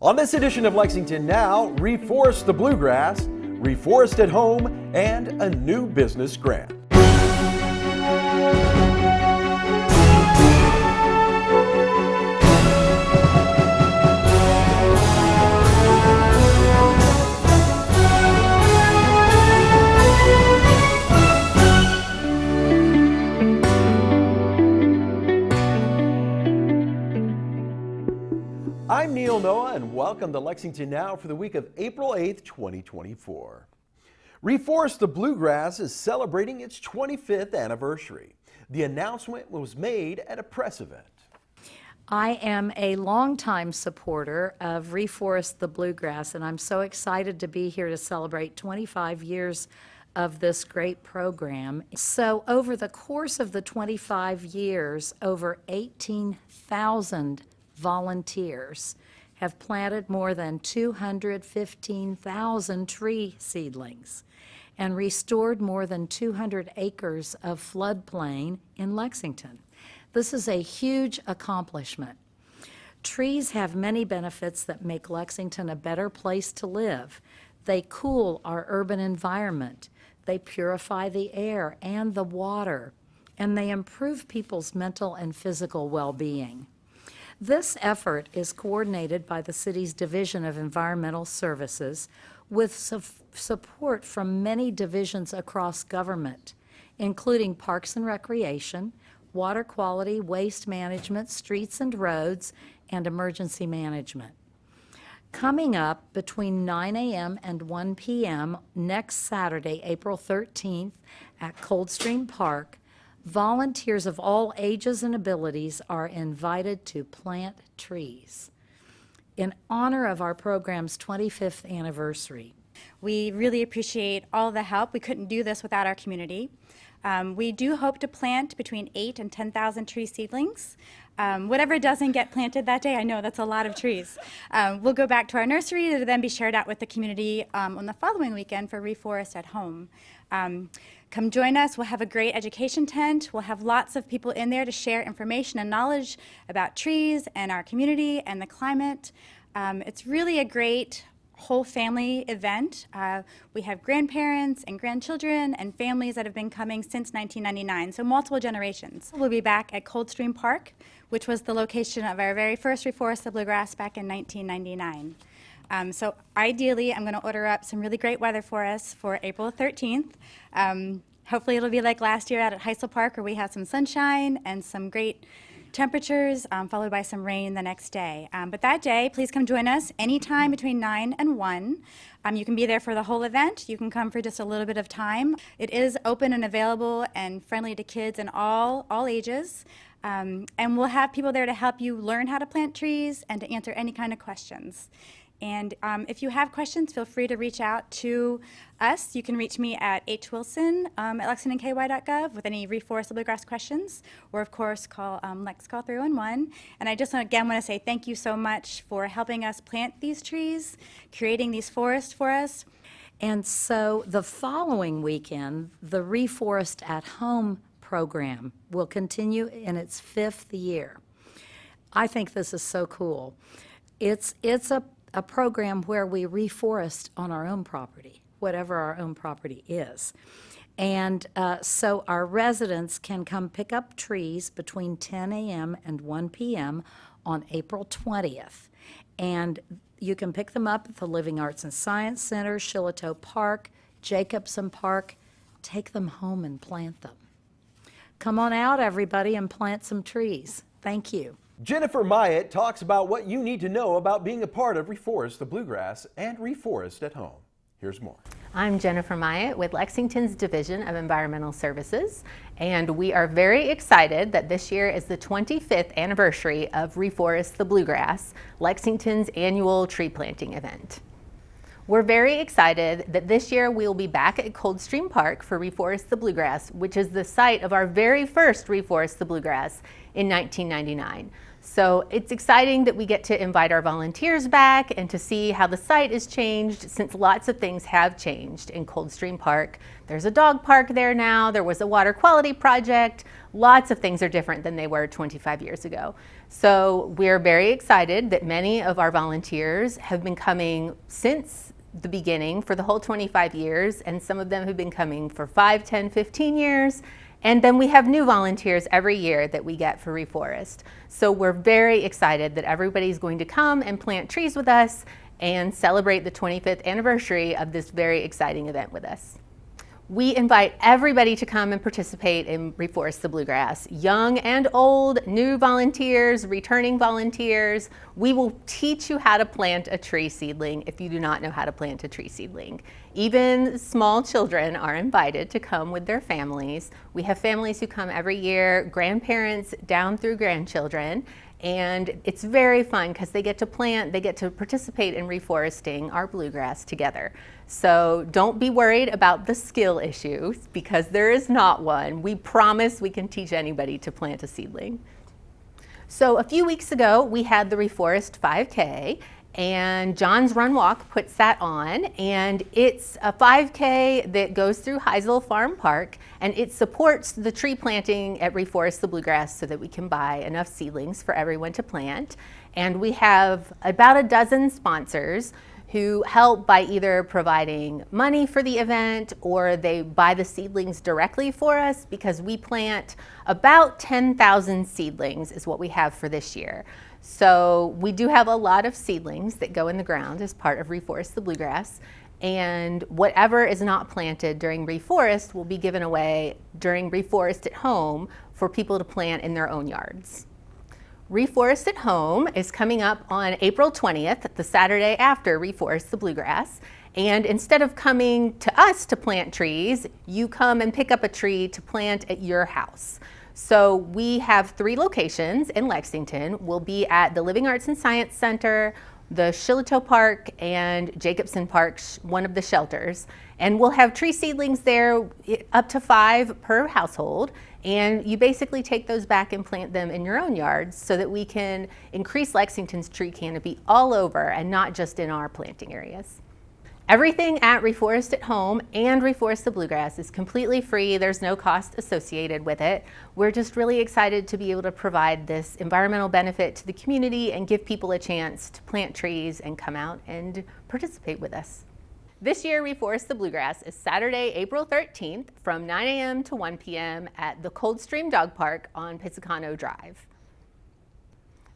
On this edition of Lexington Now, Reforest the Bluegrass, Reforest at Home, and a new business grant. I'm Neil Noah, and welcome to Lexington Now for the week of April 8th, 2024. Reforest the Bluegrass is celebrating its 25th anniversary. The announcement was made at a press event. I am a longtime supporter of Reforest the Bluegrass, and I'm so excited to be here to celebrate 25 years of this great program. So over the course of the 25 years, over 18,000 volunteers have planted more than 215,000 tree seedlings and restored more than 200 acres of floodplain in Lexington. This is a huge accomplishment. Trees have many benefits that make Lexington a better place to live. They cool our urban environment, they purify the air and the water, and they improve people's mental and physical well-being. This effort is coordinated by the city's Division of Environmental Services with support from many divisions across government, including Parks and Recreation, Water Quality, Waste Management, Streets and Roads, and Emergency Management. Coming up between 9 a.m. and 1 p.m. next Saturday, April 13th at Coldstream Park, volunteers of all ages and abilities are invited to plant trees in honor of our program's 25th anniversary. We really appreciate all the help. We couldn't do this without our community. We do hope to plant between 8,000 and 10,000 tree seedlings. Whatever doesn't get planted that day, I know that's a lot of trees. We'll go back to our nursery to then be shared out with the community on the following weekend for Reforest at Home. Come join us. We'll have a great education tent. We'll have lots of people in there to share information and knowledge about trees and our community and the climate. It's really a great whole family event. We have grandparents and grandchildren and families that have been coming since 1999, so multiple generations. We'll be back at Coldstream Park, which was the location of our very first Reforest the Bluegrass back in 1999. So ideally, I'm going to order up some really great weather for us for April 13th. Hopefully it'll be like last year out at Heisel Park, where we had some sunshine and some great temperatures, followed by some rain the next day. But that day, please come join us anytime between 9 and 1. You can be there for the whole event. You can come for just a little bit of time. It is open and available and friendly to kids and all ages. And we'll have people there to help you learn how to plant trees and to answer any kind of questions. And if you have questions, feel free to reach out to us. You can reach me at hwilson at lexingtonky.gov with any Reforest the Bluegrass questions, or of course call Lex Call 311. And I just again want to say thank you so much for helping us plant these trees, creating these forests for us. And so the following weekend, the Reforest at Home program will continue in its 5th year. I think this is so cool. It's a program where we reforest on our own property, whatever our own property is. And so our residents can come pick up trees between 10 a.m. and 1 p.m. on April 20th. And you can pick them up at the Living Arts and Science Center, Shillato Park, Jacobson Park. Take them home and plant them. Come on out, everybody, and plant some trees. Thank you. Jennifer Myatt talks about what you need to know about being a part of Reforest the Bluegrass and Reforest at Home. Here's more. I'm Jennifer Myatt with Lexington's Division of Environmental Services, and we are very excited that this year is the 25th anniversary of Reforest the Bluegrass, Lexington's annual tree planting event. We're very excited that this year we will be back at Coldstream Park for Reforest the Bluegrass, which is the site of our very first Reforest the Bluegrass in 1999. So it's exciting that we get to invite our volunteers back and to see how the site has changed, since lots of things have changed in Coldstream Park. There's a dog park there now, there was a water quality project, lots of things are different than they were 25 years ago. So we're very excited that many of our volunteers have been coming since the beginning for the whole 25 years, and some of them have been coming for 5, 10, 15 years. And then we have new volunteers every year that we get for Reforest. So we're very excited that everybody's going to come and plant trees with us and celebrate the 25th anniversary of this very exciting event with us. We invite everybody to come and participate in Reforest the Bluegrass. Young and old, new volunteers, returning volunteers. We will teach you how to plant a tree seedling if you do not know how to plant a tree seedling. Even small children are invited to come with their families. We have families who come every year, grandparents down through grandchildren. And it's very fun because they get to plant, they get to participate in reforesting our bluegrass together. So don't be worried about the skill issue because there is not one. We promise we can teach anybody to plant a seedling. So a few weeks ago, we had the Reforest 5K, and John's Run Walk puts that on, and it's a 5K that goes through Heisel Farm Park, and it supports the tree planting at Reforest the Bluegrass so that we can buy enough seedlings for everyone to plant. And we have about a dozen sponsors who help by either providing money for the event or they buy the seedlings directly for us, because we plant about 10,000 seedlings is what we have for this year. So we do have a lot of seedlings that go in the ground as part of Reforest the Bluegrass, and whatever is not planted during Reforest will be given away during Reforest at Home for people to plant in their own yards. Reforest at Home is coming up on April 20th, the Saturday after Reforest the Bluegrass. And instead of coming to us to plant trees, you come and pick up a tree to plant at your house. So we have 3 locations in Lexington. We'll be at the Living Arts and Science Center, the Shillito Park, and Jacobson Park, one of the shelters. And we'll have tree seedlings there, up to 5 per household. And you basically take those back and plant them in your own yards so that we can increase Lexington's tree canopy all over and not just in our planting areas. Everything at Reforest at Home and Reforest the Bluegrass is completely free. There's no cost associated with it. We're just really excited to be able to provide this environmental benefit to the community and give people a chance to plant trees and come out and participate with us. This year, Reforest the Bluegrass is Saturday, April 13th from 9 a.m. to 1 p.m. at the Coldstream Dog Park on Pizzicato Drive.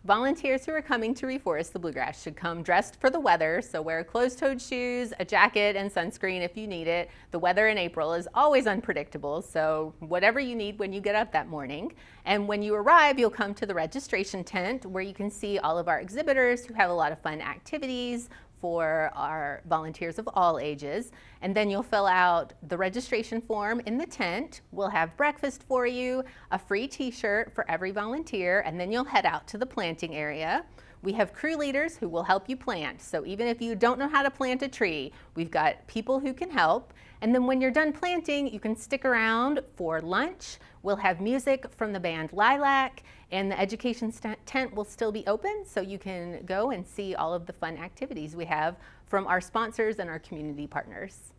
Volunteers who are coming to Reforest the Bluegrass should come dressed for the weather, so wear closed-toed shoes, a jacket, and sunscreen if you need it. The weather in April is always unpredictable, so whatever you need when you get up that morning. And when you arrive, you'll come to the registration tent where you can see all of our exhibitors who have a lot of fun activities for our volunteers of all ages. And then you'll fill out the registration form in the tent. We'll have breakfast for you, a free t-shirt for every volunteer, and then you'll head out to the planting area. We have crew leaders who will help you plant. So even if you don't know how to plant a tree, we've got people who can help. And then when you're done planting, you can stick around for lunch. We'll have music from the band Lilac, and the education tent will still be open, so you can go and see all of the fun activities we have from our sponsors and our community partners.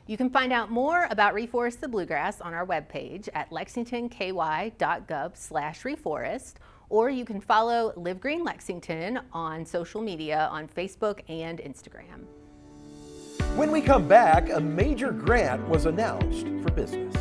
You can find out more about Reforest the Bluegrass on our webpage at lexingtonky.gov/reforest, or you can follow Live Green Lexington on social media on Facebook and Instagram. When we come back, a major grant was announced for business.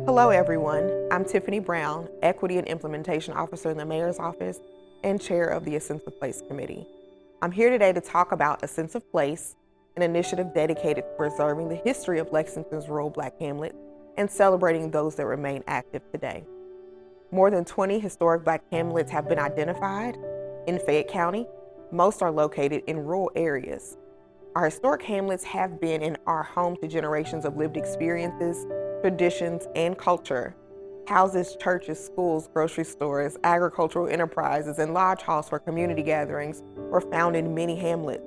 Hello everyone, I'm Tiffany Brown, Equity and Implementation Officer in the Mayor's Office and Chair of the A Sense of Place Committee. I'm here today to talk about A Sense of Place, an initiative dedicated to preserving the history of Lexington's rural Black hamlets and celebrating those that remain active today. More than 20 historic Black hamlets have been identified in Fayette County. Most are located in rural areas. Our historic hamlets have been and are home to generations of lived experiences, traditions, and culture. houses churches, schools, grocery stores, agricultural enterprises, and lodge halls for community gatherings were found in many hamlets.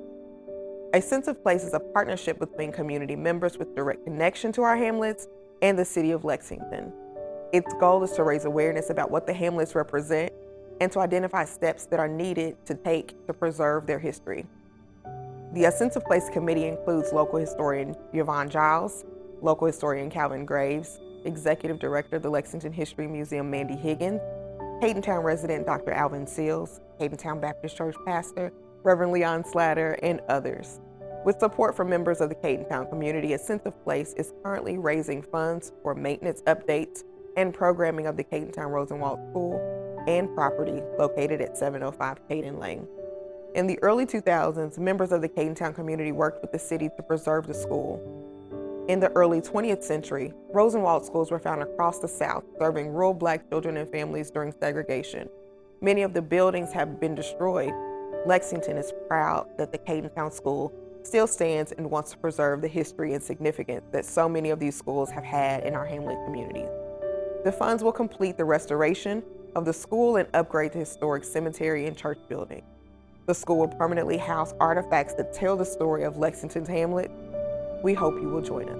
A sense of place is a partnership between community members with direct connection to our hamlets and the city of Lexington. Its goal is to raise awareness about what the hamlets represent and to identify steps that are needed to take to preserve their history. The A Sense of Place committee includes local historian Yvonne Giles, local historian Calvin Graves, executive director of the Lexington History Museum Mandy Higgins, Haydentown resident Dr. Alvin Seals, Haydentown Baptist Church pastor Reverend Leon Slatter, and others. With support from members of the Haydentown community, A Sense of Place is currently raising funds for maintenance updates and programming of the Haydentown Rosenwald School and property located at 705 Hayden Lane. In the early 2000s, members of the Haydentown community worked with the city to preserve the school. In the early 20th century, Rosenwald schools were found across the South, serving rural Black children and families during segregation. Many of the buildings have been destroyed. Lexington is proud that the Haydentown School still stands and wants to preserve the history and significance that so many of these schools have had in our hamlet communities. The funds will complete the restoration of the school and upgrade the historic cemetery and church building. The school will permanently house artifacts that tell the story of Lexington's hamlet. We hope you will join us.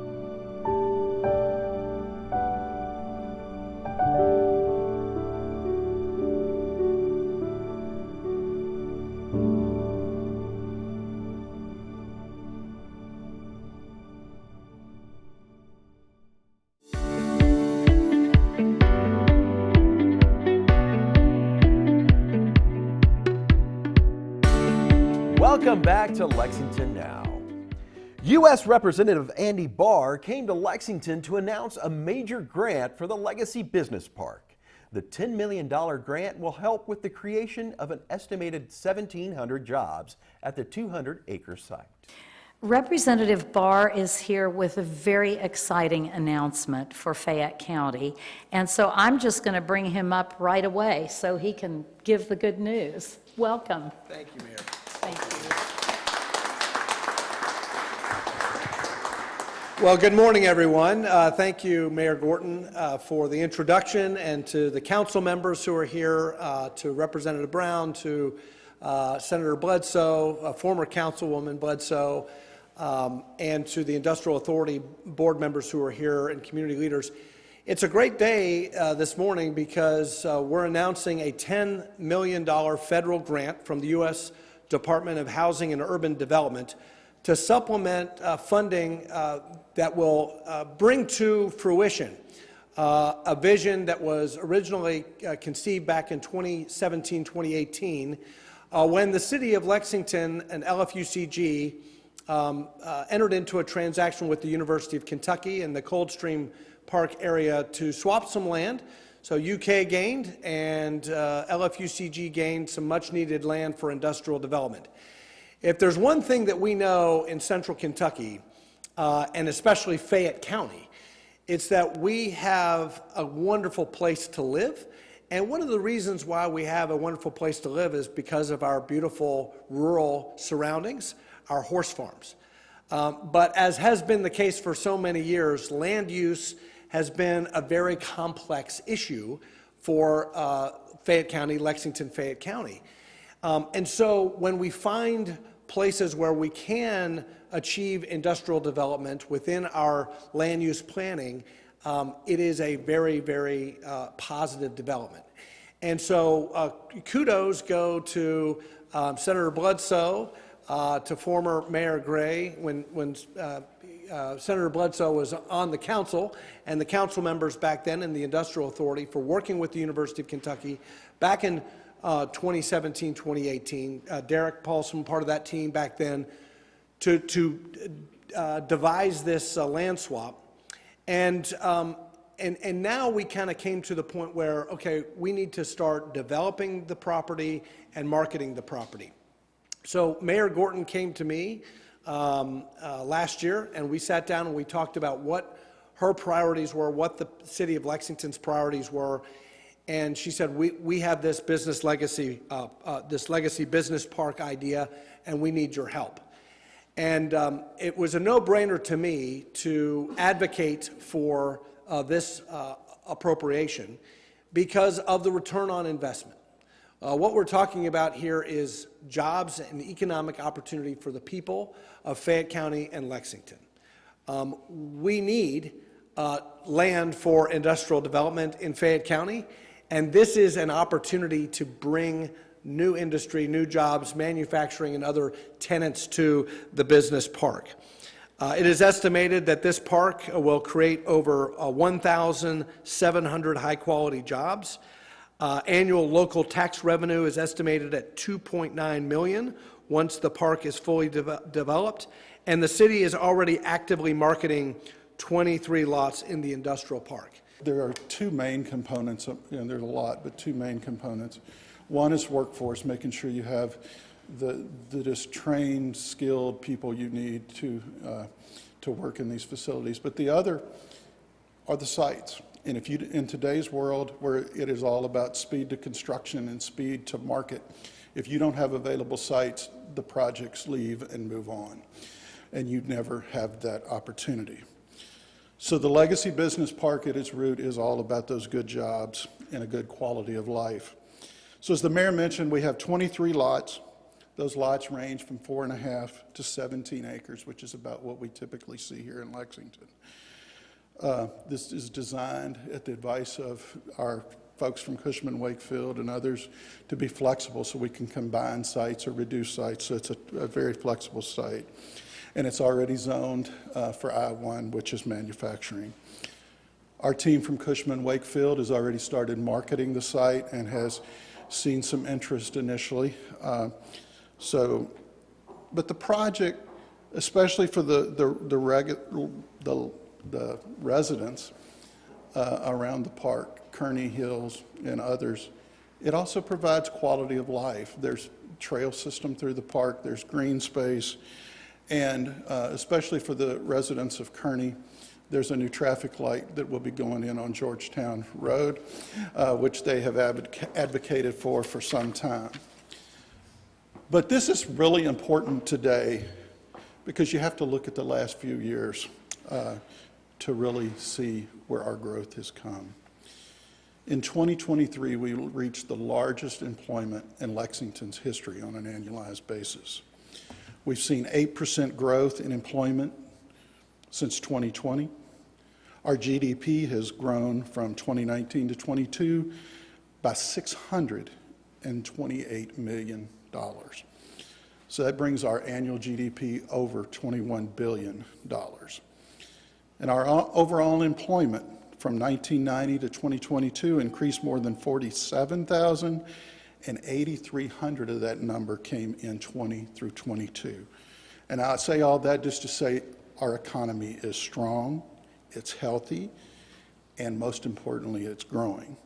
Welcome back to Lexington Now. U.S. Representative Andy Barr came to Lexington to announce a major grant for the Legacy Business Park. The $10 million grant will help with the creation of an estimated 1,700 jobs at the 200-acre site. Representative Barr is here with a very exciting announcement for Fayette County, and so I'm just going to bring him up right away so he can give the good news. Welcome. Thank you, Mayor. Thank you. Well, good morning, everyone. Thank you, Mayor Gorton, for the introduction, and to the council members who are here, to Representative Brown, to Senator Bledsoe, former Councilwoman Bledsoe, and to the Industrial Authority board members who are here and community leaders. It's a great day this morning because we're announcing a $10 million federal grant from the U.S. Department of Housing and Urban Development to supplement funding that will bring to fruition a vision that was originally conceived back in 2017, 2018, when the city of Lexington and LFUCG entered into a transaction with the University of Kentucky in the Coldstream Park area to swap some land. So UK gained and LFUCG gained some much needed land for industrial development. If there's one thing that we know in central Kentucky, and especially Fayette County, it's that we have a wonderful place to live. And one of the reasons why we have a wonderful place to live is because of our beautiful rural surroundings, our horse farms. But as has been the case for so many years, land use has been a very complex issue for Fayette County, Lexington, Fayette County. And so when we find places where we can achieve industrial development within our land use planning, it is a very, very positive development. And so kudos go to Senator Bledsoe, to former Mayor Gray, when Senator Bledsoe was on the council, and the council members back then in the Industrial Authority for working with the University of Kentucky back in 2017, 2018. Derek Paulson, part of that team back then, to devise this land swap. And now we kind of came to the point where, okay, we need to start developing the property and marketing the property. So Mayor Gorton came to me last year, and we sat down and we talked about what her priorities were, what the city of Lexington's priorities were. And she said, we have this business legacy, this legacy business park idea, and we need your help. And it was a no-brainer to me to advocate for this appropriation because of the return on investment. What we're talking about here is jobs and economic opportunity for the people of Fayette County and Lexington. We need land for industrial development in Fayette County, and this is an opportunity to bring new industry, new jobs, manufacturing, and other tenants to the business park. It is estimated that this park will create over 1,700 high-quality jobs. Annual local tax revenue is estimated at $2.9 million once the park is fully developed, and the city is already actively marketing 23 lots in the industrial park. There are two main components, and there's a lot, but two main components. One is workforce, making sure you have the just trained, skilled people you need to work in these facilities. But the other are the sites. And if you, in today's world where it is all about speed to construction and speed to market, if you don't have available sites, the projects leave and move on. And you never have that opportunity. So the Legacy Business Park at its root is all about those good jobs and a good quality of life. So as the mayor mentioned, we have 23 lots. Those lots range from 4.5 to 17 acres, which is about what we typically see here in Lexington. This is designed at the advice of our folks from Cushman Wakefield and others to be flexible so we can combine sites or reduce sites. So it's a very flexible site. And it's already zoned for I-1, which is manufacturing. Our team from Cushman Wakefield has already started marketing the site and has seen some interest initially. But the project, especially for the residents around the park, Kearney Hills and others, it also provides quality of life. There's trail system through the park, there's green space, and especially for the residents of Kearney, there's a new traffic light that will be going in on Georgetown Road, which they have advocated for some time. But this is really important today because you have to look at the last few years to really see where our growth has come. In 2023, we reached the largest employment in Lexington's history on an annualized basis. We've seen 8% growth in employment since 2020. Our GDP has grown from 2019 to 22 by $628 million. So that brings our annual GDP over $21 billion. And our overall employment from 1990 to 2022 increased more than 47,000, and 8,300 of that number came in 20 through 22. And I say all that just to say our economy is strong, it's healthy, and most importantly, it's growing.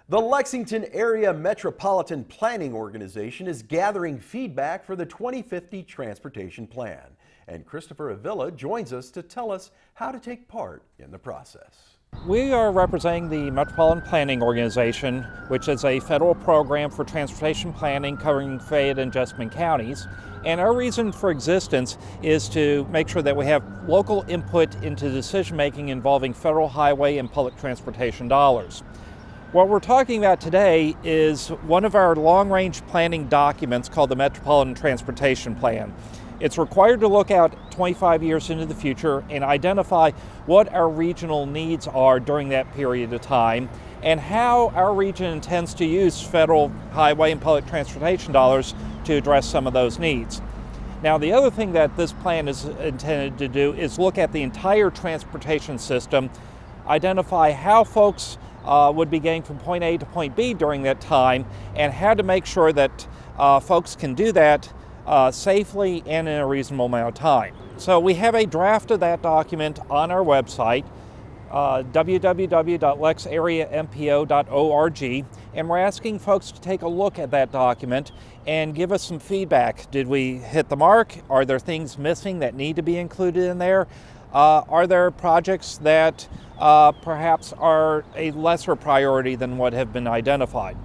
The Lexington Area Metropolitan Planning Organization is gathering feedback for the 2050 Transportation Plan. And Christopher Avila joins us to tell us how to take part in the process. We are representing the Metropolitan Planning Organization, which is a federal program for transportation planning covering Fayette and Jessamine counties. And our reason for existence is to make sure that we have local input into decision-making involving federal highway and public transportation dollars. What we're talking about today is one of our long-range planning documents called the Metropolitan Transportation Plan. It's required to look out 25 years into the future and identify what our regional needs are during that period of time and how our region intends to use federal highway and public transportation dollars to address some of those needs. Now, the other thing that this plan is intended to do is look at the entire transportation system, identify how folks would be getting from point A to point B during that time, and how to make sure that folks can do that safely and in a reasonable amount of time. So we have a draft of that document on our website, www.lexareampo.org, and we're asking folks to take a look at that document and give us some feedback. Did we hit the mark? Are there things missing that need to be included in there? Are there projects that perhaps are a lesser priority than what have been identified?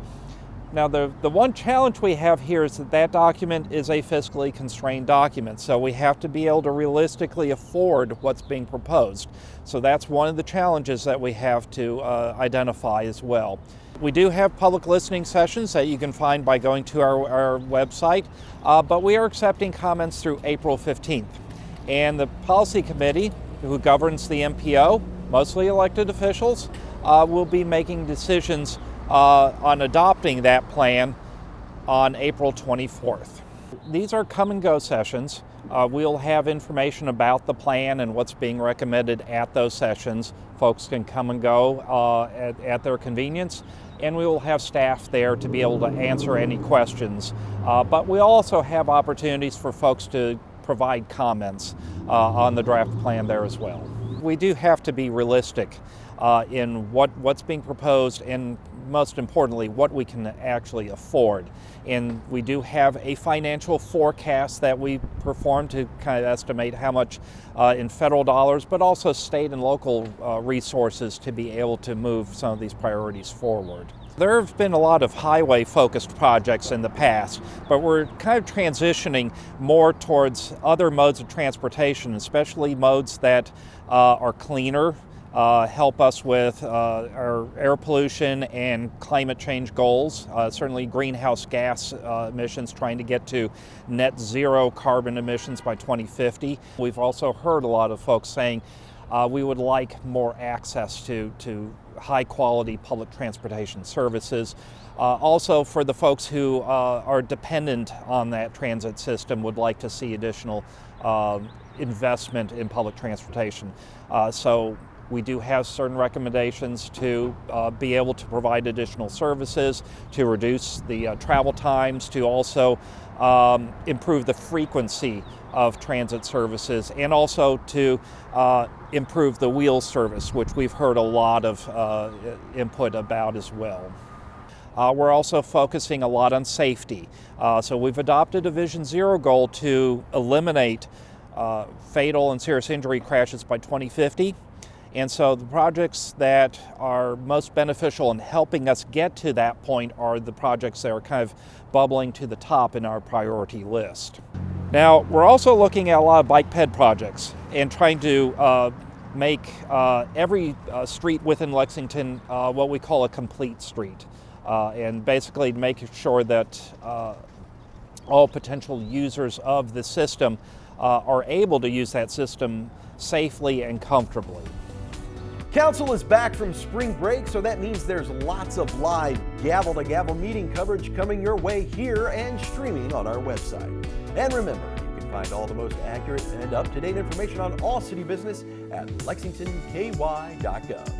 Now, the one challenge we have here is that that document is a fiscally constrained document, so we have to be able to realistically afford what's being proposed. So that's one of the challenges that we have to identify as well. We do have public listening sessions that you can find by going to our website, but we are accepting comments through April 15th. And the policy committee, who governs the MPO, mostly elected officials, will be making decisions on adopting that plan on April 24th. These are come and go sessions. We'll have information about the plan and what's being recommended at those sessions. Folks can come and go at their convenience, and we will have staff there to be able to answer any questions. But we also have opportunities for folks to provide comments on the draft plan there as well. We do have to be realistic in what's being proposed, and most importantly, what we can actually afford. And we do have a financial forecast that we perform to kind of estimate how much in federal dollars, but also state and local resources to be able to move some of these priorities forward. There have been a lot of highway-focused projects in the past, but we're kind of transitioning more towards other modes of transportation, especially modes that are cleaner, help us with our air pollution and climate change goals, certainly greenhouse gas emissions, trying to get to net zero carbon emissions by 2050. We've also heard a lot of folks saying we would like more access to high quality public transportation services. Also, for the folks who are dependent on that transit system, would like to see additional investment in public transportation. So we do have certain recommendations to be able to provide additional services, to reduce the travel times, to also improve the frequency of transit services, and also to improve the wheel service, which we've heard a lot of input about as well. We're also focusing a lot on safety. So we've adopted a Vision Zero goal to eliminate fatal and serious injury crashes by 2050. And so the projects that are most beneficial in helping us get to that point are the projects that are kind of bubbling to the top in our priority list. Now, we're also looking at a lot of bike ped projects and trying to make every street within Lexington what we call a complete street. And basically making sure that all potential users of the system are able to use that system safely and comfortably. Council is back from spring break, so that means there's lots of live gavel-to-gavel meeting coverage coming your way here and streaming on our website. And remember, you can find all the most accurate and up-to-date information on all city business at lexingtonky.gov.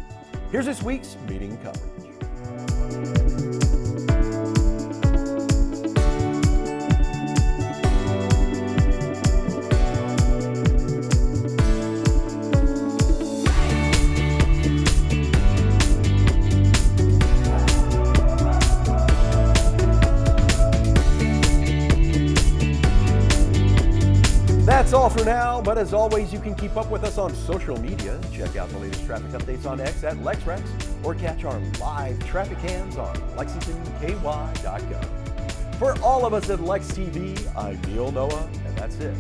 Here's this week's meeting coverage. That's all for now, but as always, you can keep up with us on social media. Check out the latest traffic updates on X at LexRex, or catch our live traffic cams on lexingtonky.gov. For all of us at Lex TV, I'm Neil Noah, and that's it.